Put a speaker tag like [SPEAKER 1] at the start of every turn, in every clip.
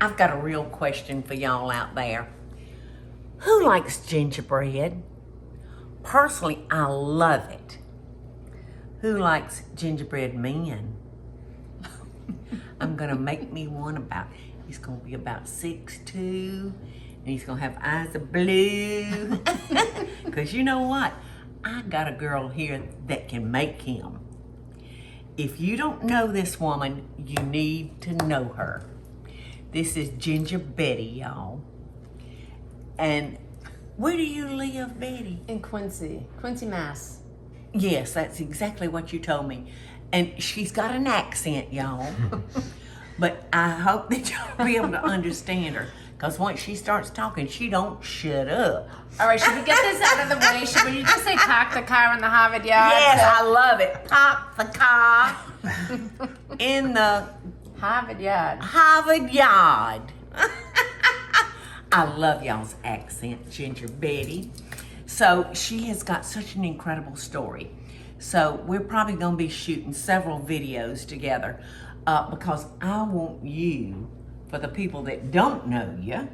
[SPEAKER 1] I've got a real question for y'all out there. Who likes gingerbread? Personally, I love it. Who likes gingerbread men? I'm gonna make me one he's gonna be about 6'2", and he's gonna have eyes of blue. Cause you know what? I got a girl here that can make him. If you don't know this woman, you need to know her. This is Ginger Betty, y'all. And where do you live, Betty?
[SPEAKER 2] In Quincy, Mass.
[SPEAKER 1] Yes, that's exactly what you told me. And she's got an accent, y'all. But I hope that you'll be able to understand her. Because once she starts talking, she don't shut up.
[SPEAKER 2] All right, should we get this out of the way? Should we just say park the car in the Harvard yard?
[SPEAKER 1] Yes, I love it. Park the car in the
[SPEAKER 2] Harvard yard.
[SPEAKER 1] Harvard yard. I love y'all's accent, Ginger Betty. So she has got such an incredible story. So we're probably going to be shooting several videos together because I want you, for the people that don't know you,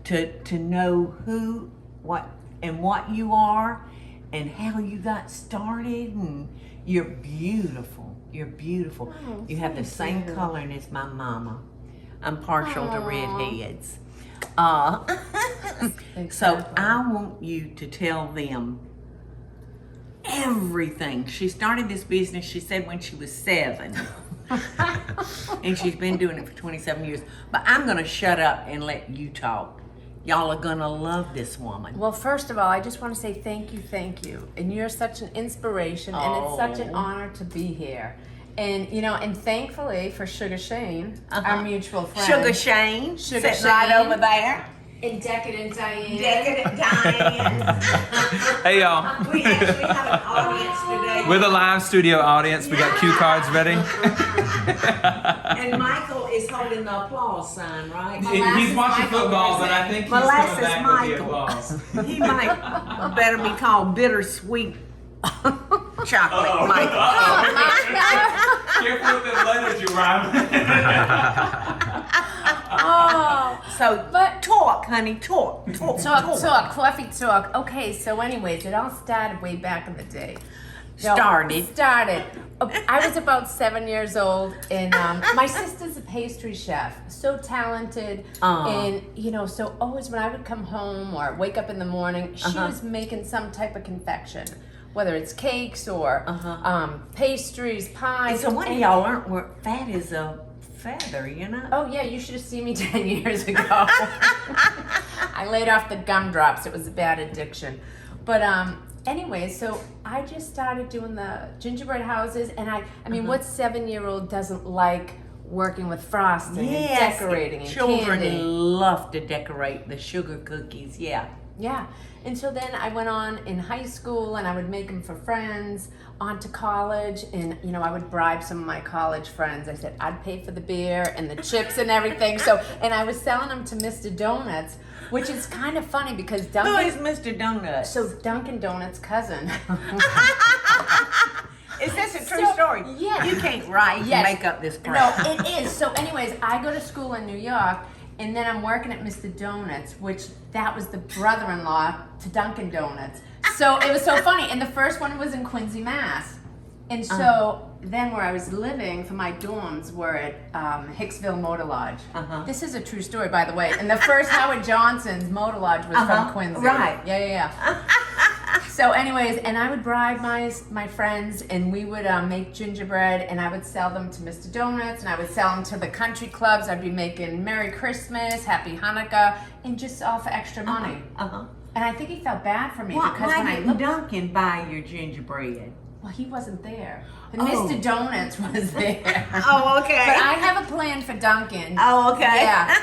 [SPEAKER 1] to know who, what you are and how you got started. And you're beautiful. You're beautiful.
[SPEAKER 2] Oh,
[SPEAKER 1] you have the same coloring as my mama. I'm partial to redheads. So I want you to tell them everything. She started this business, she said, when she was 7. And she's been doing it for 27 years. But I'm going to shut up and let you talk. Y'all are going to love this woman.
[SPEAKER 2] Well, first of all, I just want to say thank you. And you're such an inspiration, and it's such an honor to be here. And, and thankfully for Sugar Shane, our mutual friend.
[SPEAKER 1] Sugar Shane,
[SPEAKER 2] Sugar
[SPEAKER 1] sitting right
[SPEAKER 2] Shane.
[SPEAKER 1] over there.
[SPEAKER 2] And Decadent Diane.
[SPEAKER 1] Decadent Diane.
[SPEAKER 3] Hey, y'all.
[SPEAKER 1] We actually have an audience today.
[SPEAKER 3] We're the live studio audience. We got cue cards ready.
[SPEAKER 1] And Michael is holding the applause sign, right?
[SPEAKER 3] He's watching football, but I think he's
[SPEAKER 1] Molasses
[SPEAKER 3] coming back
[SPEAKER 1] Michael.
[SPEAKER 3] with the applause.
[SPEAKER 1] He might better be called bittersweet chocolate Michael.
[SPEAKER 3] Careful with the letters you rhyme.
[SPEAKER 1] So,
[SPEAKER 2] But-
[SPEAKER 1] talk, honey, talk.
[SPEAKER 2] Coffee talk. Okay, so anyways, it all started way back in the day.
[SPEAKER 1] Started.
[SPEAKER 2] I was about 7 years old, and my sister's a pastry chef, so talented, and so always when I would come home or wake up in the morning, she was making some type of confection, whether it's cakes or pastries, pies.
[SPEAKER 1] And so one of y'all learned where fat is a feather, you know?
[SPEAKER 2] Oh yeah, you should have seen me 10 years ago. I laid off the gumdrops. It was a bad addiction. But anyway, so I just started doing the gingerbread houses, and I mean, what 7-year-old doesn't like working with frosting and decorating and
[SPEAKER 1] children
[SPEAKER 2] candy?
[SPEAKER 1] love to decorate the sugar cookies, yeah.
[SPEAKER 2] Yeah, and so then I went on in high school, and I would make them for friends, on to college, and I would bribe some of my college friends. I said I'd pay for the beer and the chips and everything. So, and I was selling them to Mr. Donuts, which is kind of funny because Dunkin'.
[SPEAKER 1] Who is Mr. Donuts?
[SPEAKER 2] So Dunkin' Donuts' cousin.
[SPEAKER 1] Is this a true story?
[SPEAKER 2] Yeah.
[SPEAKER 1] You can't write and make up this
[SPEAKER 2] No,
[SPEAKER 1] crap.
[SPEAKER 2] it is. So anyways, I go to school in New York, and then I'm working at Mr. Donuts, which that was the brother-in-law to Dunkin' Donuts. So it was so funny. And the first one was in Quincy, Mass. And so then where I was living for my dorms were at Hicksville Motor Lodge. This is a true story, by the way. And the first Howard Johnson's Motor Lodge was from Quincy.
[SPEAKER 1] Right.
[SPEAKER 2] Yeah. So anyways, and I would bribe my friends, and we would make gingerbread, and I would sell them to Mr. Donuts, and I would sell them to the country clubs. I'd be making Merry Christmas, Happy Hanukkah, and just all for extra money. And I think he felt bad for me because
[SPEAKER 1] Why
[SPEAKER 2] when I
[SPEAKER 1] didn't
[SPEAKER 2] looked,
[SPEAKER 1] Duncan buy your gingerbread?
[SPEAKER 2] well, he wasn't there. And Mr. Donuts was there.
[SPEAKER 1] Oh, okay.
[SPEAKER 2] But I have a plan for Duncan.
[SPEAKER 1] Oh, okay.
[SPEAKER 2] Yeah.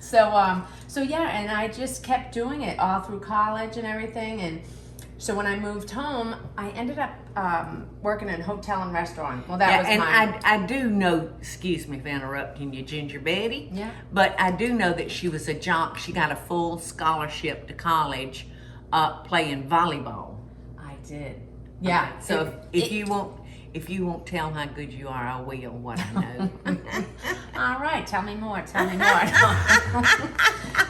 [SPEAKER 2] So yeah, and I just kept doing it all through college and everything. And so when I moved home, I ended up working in a hotel and restaurant. Well, that was
[SPEAKER 1] and
[SPEAKER 2] my...
[SPEAKER 1] I do know, excuse me for interrupting you, Ginger Betty.
[SPEAKER 2] Yeah.
[SPEAKER 1] But I do know that she was a jock. She got a full scholarship to college playing volleyball.
[SPEAKER 2] I did. Yeah.
[SPEAKER 1] So if you won't tell how good you are, I will what I know.
[SPEAKER 2] All tell me more, tell me more.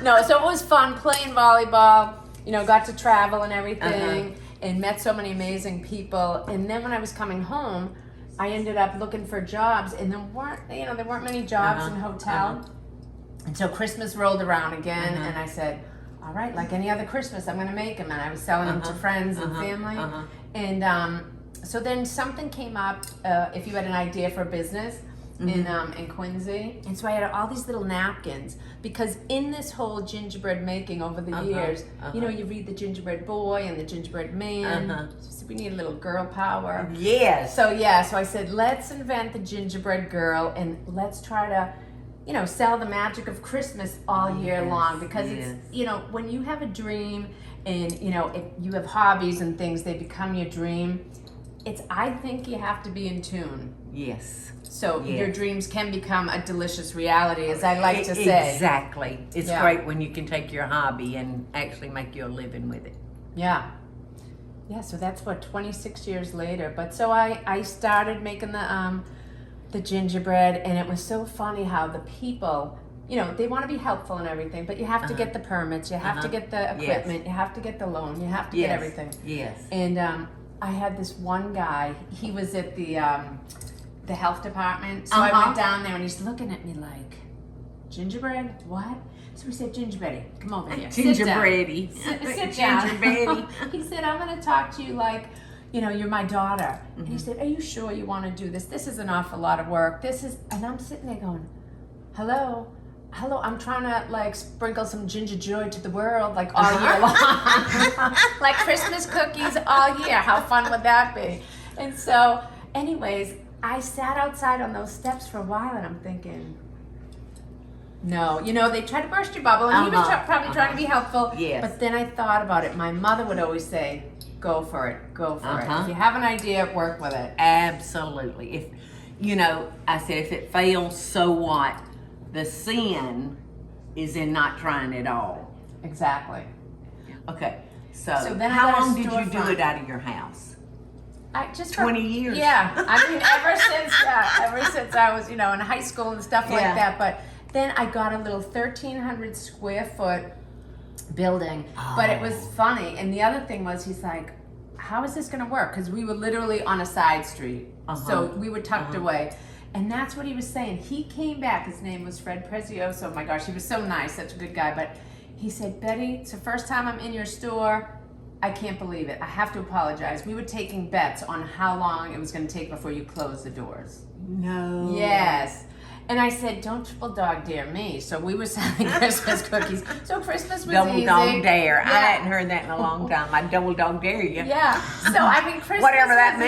[SPEAKER 2] No, so it was fun playing volleyball, you know, got to travel and everything, and met so many amazing people. And then when I was coming home, I ended up looking for jobs, and there weren't many jobs in hotel. Until Christmas rolled around again, and I said, all right, like any other Christmas, I'm gonna make them. And I was selling them to friends and family. And so then something came up, if you had an idea for a business in Quincy. And so I had all these little napkins, because in this whole gingerbread making over the years, you know, you read the gingerbread boy and the gingerbread man. So we need a little girl power.
[SPEAKER 1] Yes.
[SPEAKER 2] So I said, let's invent the gingerbread girl, and let's try to, you know, sell the magic of Christmas all year long, because it's, you know, when you have a dream and, you know, if you have hobbies and things, they become your dream. I think you have to be in tune.
[SPEAKER 1] Yes.
[SPEAKER 2] So your dreams can become a delicious reality, as I like to say.
[SPEAKER 1] Exactly. It's great when you can take your hobby and actually make you a living with it.
[SPEAKER 2] Yeah. Yeah, so that's 26 years later. But so I started making the gingerbread, and it was so funny how the people, you know, they want to be helpful and everything, but you have to get the permits, you have to get the equipment, you have to get the loan, you have to get everything.
[SPEAKER 1] Yes.
[SPEAKER 2] And I had this one guy, he was at the health department, so I went down there and he's looking at me like, gingerbread? What? So we said, Gingerbready, come over here.
[SPEAKER 1] Gingerbready.
[SPEAKER 2] Sit down. He said, I'm going to talk to you like, you know, you're my daughter. And he said, are you sure you want to do this? This is an awful lot of work. And I'm sitting there going, hello, I'm trying to like sprinkle some ginger joy to the world like all year long. Like Christmas cookies all year. How fun would that be? And so, anyways, I sat outside on those steps for a while, and I'm thinking, no, you know, they try to burst your bubble, and he was probably trying to be helpful.
[SPEAKER 1] Yes.
[SPEAKER 2] But then I thought about it. My mother would always say, go for it, go for it. If you have an idea, work with it.
[SPEAKER 1] Absolutely. If, you know, I said, if it fails, so what? The sin is in not trying at all.
[SPEAKER 2] Exactly.
[SPEAKER 1] Okay, so
[SPEAKER 2] then
[SPEAKER 1] how long did you do it out of your house?
[SPEAKER 2] Just
[SPEAKER 1] 20 years.
[SPEAKER 2] Yeah, I mean, ever since I was, you know, in high school and stuff like that. But then I got a little 1,300 square foot building, but it was funny. And the other thing was, he's like, how is this going to work? Because we were literally on a side street, so we were tucked away. And that's what he was saying. He came back. His name was Fred Prezioso. Oh my gosh, he was so nice, such a good guy. But he said, Betty, it's the first time I'm in your store. I can't believe it. I have to apologize. We were taking bets on how long it was going to take before you closed the doors.
[SPEAKER 1] No.
[SPEAKER 2] Yes. And I said, don't triple dog dare me. So we were selling Christmas cookies. So Christmas was
[SPEAKER 1] double
[SPEAKER 2] easy.
[SPEAKER 1] dog dare.
[SPEAKER 2] Yeah.
[SPEAKER 1] I hadn't heard that in a long time. I double dog dare you.
[SPEAKER 2] Yeah. So I mean, Christmas.
[SPEAKER 1] Whatever that
[SPEAKER 2] was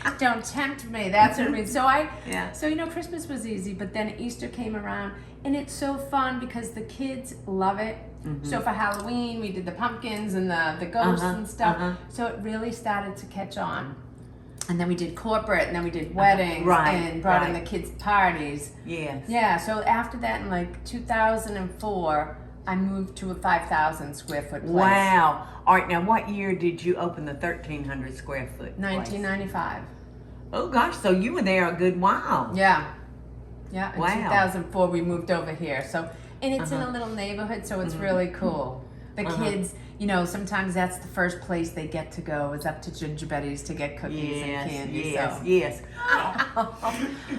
[SPEAKER 1] means.
[SPEAKER 2] Don't tempt me. That's what it means. So
[SPEAKER 1] So
[SPEAKER 2] you know, Christmas was easy, but then Easter came around, and it's so fun because the kids love it. So for Halloween, we did the pumpkins and the ghosts and stuff. So it really started to catch on. And then we did corporate, and then we did weddings, and brought in the kids' parties.
[SPEAKER 1] Yes.
[SPEAKER 2] Yeah, so after that, in like 2004, I moved to a 5,000 square foot place.
[SPEAKER 1] Wow. All right, now what year did you open the 1,300 square foot place?
[SPEAKER 2] 1995.
[SPEAKER 1] Oh gosh, so you were there a good while.
[SPEAKER 2] Yeah. Yeah, in
[SPEAKER 1] Wow.
[SPEAKER 2] 2004 we moved over here. So, and it's in a little neighborhood, so it's really cool. The kids, you know, sometimes that's the first place they get to go is up to Gingerbetty's to get cookies and candy.
[SPEAKER 1] Yes.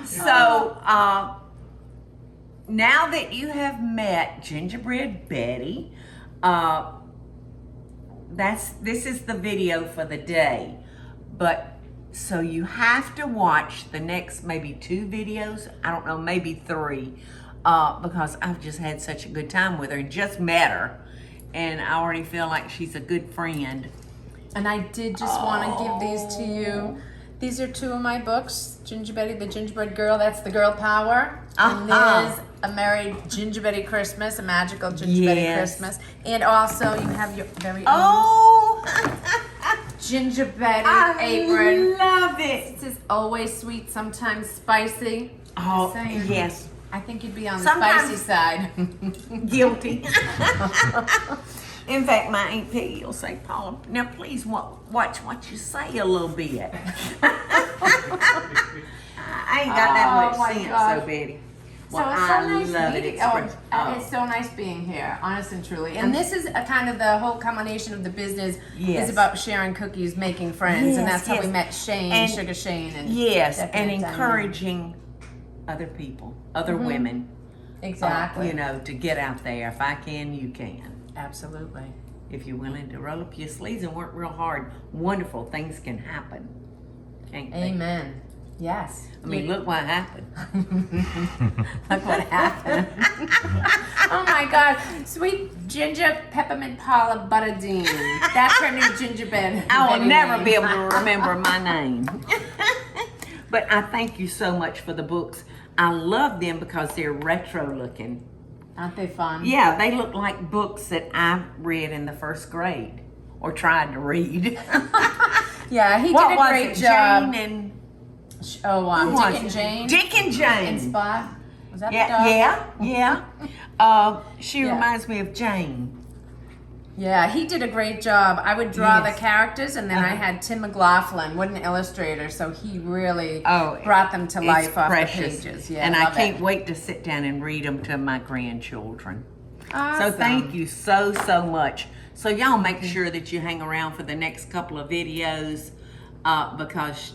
[SPEAKER 1] So, now that you have met Gingerbread Betty, this is the video for the day. But so you have to watch the next maybe 2 videos. I don't know, maybe 3, because I've just had such a good time with her and just met her. And I already feel like she's a good friend.
[SPEAKER 2] And I did just want to give these to you. These are 2 of my books. Gingerbetty, the Gingerbread Girl, that's the girl power. And there's A Merry Gingerbetty Christmas, a magical Gingerbetty Christmas. And also you have your very own Gingerbetty apron.
[SPEAKER 1] I love it.
[SPEAKER 2] This is always sweet, sometimes spicy.
[SPEAKER 1] Oh,
[SPEAKER 2] Just saying.
[SPEAKER 1] yes.
[SPEAKER 2] I think you'd be on the
[SPEAKER 1] Sometimes-
[SPEAKER 2] spicy side.
[SPEAKER 1] Guilty. In fact, my Aunt Peggy will say, Paula, now please watch what you say a little bit. I ain't got that
[SPEAKER 2] Oh,
[SPEAKER 1] much
[SPEAKER 2] my
[SPEAKER 1] sense,
[SPEAKER 2] God.
[SPEAKER 1] so Betty. Well,
[SPEAKER 2] it's so
[SPEAKER 1] I
[SPEAKER 2] nice
[SPEAKER 1] love it.
[SPEAKER 2] meeting. It's so nice being here, honest and truly. And this is a kind of the whole combination of the business
[SPEAKER 1] Yes.
[SPEAKER 2] is about sharing cookies, making friends, and
[SPEAKER 1] Yes,
[SPEAKER 2] that's how we
[SPEAKER 1] yes.
[SPEAKER 2] met Shane,
[SPEAKER 1] And-
[SPEAKER 2] Sugar Shane, and
[SPEAKER 1] Yes,
[SPEAKER 2] Definite
[SPEAKER 1] and
[SPEAKER 2] Diane.
[SPEAKER 1] encouraging other people, other women,
[SPEAKER 2] Exactly.
[SPEAKER 1] to get out there. If I can, you can.
[SPEAKER 2] Absolutely.
[SPEAKER 1] If you're willing to roll up your sleeves and work real hard, wonderful things can happen. Can't they?
[SPEAKER 2] Amen. Yes.
[SPEAKER 1] I mean, look what happened. Look what happened.
[SPEAKER 2] Oh my God, sweet ginger peppermint Paula butter Deen. That's her new gingerbread.
[SPEAKER 1] I will
[SPEAKER 2] baby
[SPEAKER 1] never
[SPEAKER 2] name.
[SPEAKER 1] be able to remember my name. But I thank you so much for the books. I love them because they're retro looking.
[SPEAKER 2] Aren't they fun?
[SPEAKER 1] Yeah, they look like books that I read in the first grade or tried to read.
[SPEAKER 2] Yeah, he
[SPEAKER 1] What
[SPEAKER 2] did a
[SPEAKER 1] was
[SPEAKER 2] great
[SPEAKER 1] it?
[SPEAKER 2] job.
[SPEAKER 1] Jane and
[SPEAKER 2] Oh,
[SPEAKER 1] who was
[SPEAKER 2] Dick and
[SPEAKER 1] it?
[SPEAKER 2] Jane.
[SPEAKER 1] Dick and
[SPEAKER 2] And
[SPEAKER 1] Jane.
[SPEAKER 2] Spot. Was that the dog?
[SPEAKER 1] Yeah. She
[SPEAKER 2] Yeah.
[SPEAKER 1] reminds me of Jane.
[SPEAKER 2] Yeah, he did a great job. I would draw
[SPEAKER 1] Yes.
[SPEAKER 2] the characters, and then I
[SPEAKER 1] Uh-huh.
[SPEAKER 2] had Tim McLaughlin, what an illustrator. So he really
[SPEAKER 1] Oh,
[SPEAKER 2] brought them to life
[SPEAKER 1] It's
[SPEAKER 2] off
[SPEAKER 1] precious.
[SPEAKER 2] the pages. Yeah,
[SPEAKER 1] and I
[SPEAKER 2] love
[SPEAKER 1] can't
[SPEAKER 2] it.
[SPEAKER 1] wait to sit down and read them to my grandchildren.
[SPEAKER 2] Awesome.
[SPEAKER 1] So thank you so much. So y'all make sure that you hang around for the next couple of videos because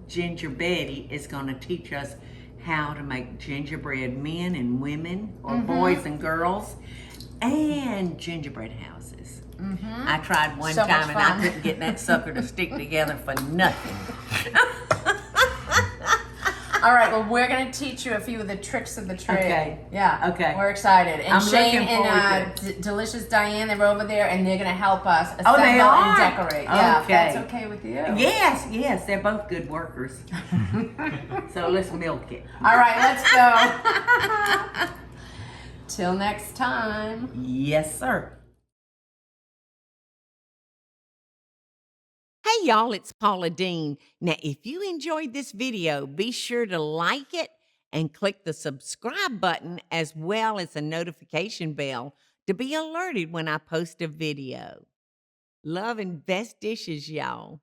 [SPEAKER 1] Ginger Betty is going to teach us how to make gingerbread men and women or boys and girls and gingerbread houses. I tried one
[SPEAKER 2] So much
[SPEAKER 1] time and I
[SPEAKER 2] fun.
[SPEAKER 1] couldn't get that sucker to stick together for nothing.
[SPEAKER 2] All right, well, we're going to teach you a few of the tricks of the trade.
[SPEAKER 1] Okay.
[SPEAKER 2] Yeah.
[SPEAKER 1] Okay.
[SPEAKER 2] We're excited. And
[SPEAKER 1] I'm
[SPEAKER 2] Shane
[SPEAKER 1] looking
[SPEAKER 2] and
[SPEAKER 1] forward
[SPEAKER 2] Delicious Diane, they're over there, and they're going to help us
[SPEAKER 1] Oh,
[SPEAKER 2] assemble
[SPEAKER 1] they are?
[SPEAKER 2] and decorate. Yeah, if
[SPEAKER 1] Okay.
[SPEAKER 2] that's okay with you.
[SPEAKER 1] Yes, they're both good workers. So let's milk it.
[SPEAKER 2] All right, let's go. Till next time.
[SPEAKER 1] Yes, sir. Hey, y'all, it's Paula Deen. Now, if you enjoyed this video, be sure to like it and click the subscribe button as well as the notification bell to be alerted when I post a video. Love and best dishes, y'all.